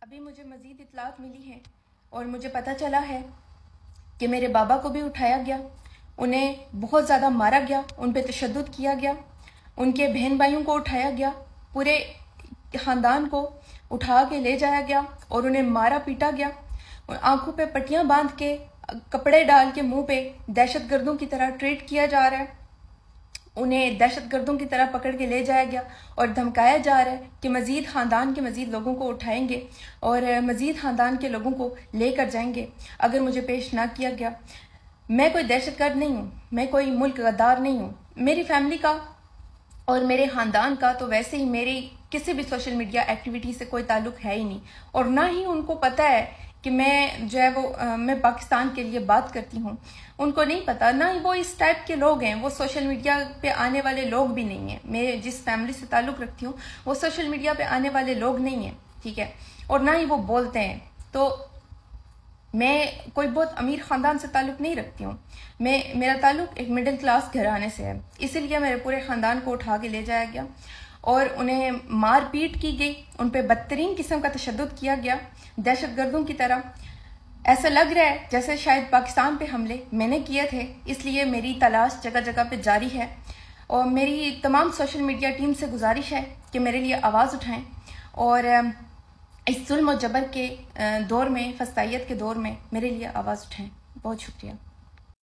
ابھی مجھے مزید اطلاعات ملی ہیں اور مجھے پتہ چلا ہے کہ میرے بابا کو بھی اٹھایا گیا، انہیں بہت زیادہ مارا گیا، ان پہ تشدد کیا گیا، ان کے بہن بھائیوں کو اٹھایا گیا، پورے خاندان کو اٹھا کے لے جایا گیا اور انہیں مارا پیٹا گیا، آنکھوں پہ پٹیاں باندھ کے کپڑے ڈال کے منہ پہ دہشت گردوں کی طرح ٹریٹ کیا جا رہا ہے، انہیں دہشت گردوں کی طرح پکڑ کے لے جایا گیا اور دھمکایا جا رہا ہے کہ مزید خاندان کے مزید لوگوں کو اٹھائیں گے اور مزید خاندان کے لوگوں کو لے کر جائیں گے اگر مجھے پیش نہ کیا گیا۔ میں کوئی دہشت گرد نہیں ہوں، میں کوئی ملک غدار نہیں ہوں، میری فیملی کا اور میرے خاندان کا تو ویسے ہی میری کسی بھی سوشل میڈیا ایکٹیویٹی سے کوئی تعلق ہے ہی نہیں، اور نہ ہی ان کو پتہ ہے کہ میں پاکستان کے لیے بات کرتی ہوں۔ ان کو نہیں پتا، نہ ہی وہ اس ٹائپ کے لوگ ہیں، وہ سوشل میڈیا پہ آنے والے لوگ بھی نہیں ہیں۔ میں جس فیملی سے تعلق رکھتی ہوں وہ سوشل میڈیا پہ آنے والے لوگ نہیں ہیں، ٹھیک ہے، اور نہ ہی وہ بولتے ہیں۔ تو میں کوئی بہت امیر خاندان سے تعلق نہیں رکھتی ہوں، میرا تعلق ایک مڈل کلاس گھرانے سے ہے، اسی لیے میرے پورے خاندان کو اٹھا کے لے جایا گیا اور انہیں مار پیٹ کی گئی، ان پہ بدترین قسم کا تشدد کیا گیا دہشت گردوں کی طرح۔ ایسا لگ رہا ہے جیسے شاید پاکستان پہ حملے میں نے کیے تھے، اس لیے میری تلاش جگہ جگہ پہ جاری ہے، اور میری تمام سوشل میڈیا ٹیم سے گزارش ہے کہ میرے لیے آواز اٹھائیں اور اس ظلم و جبر کے دور میں، فسطائیت کے دور میں میرے لیے آواز اٹھائیں۔ بہت شکریہ۔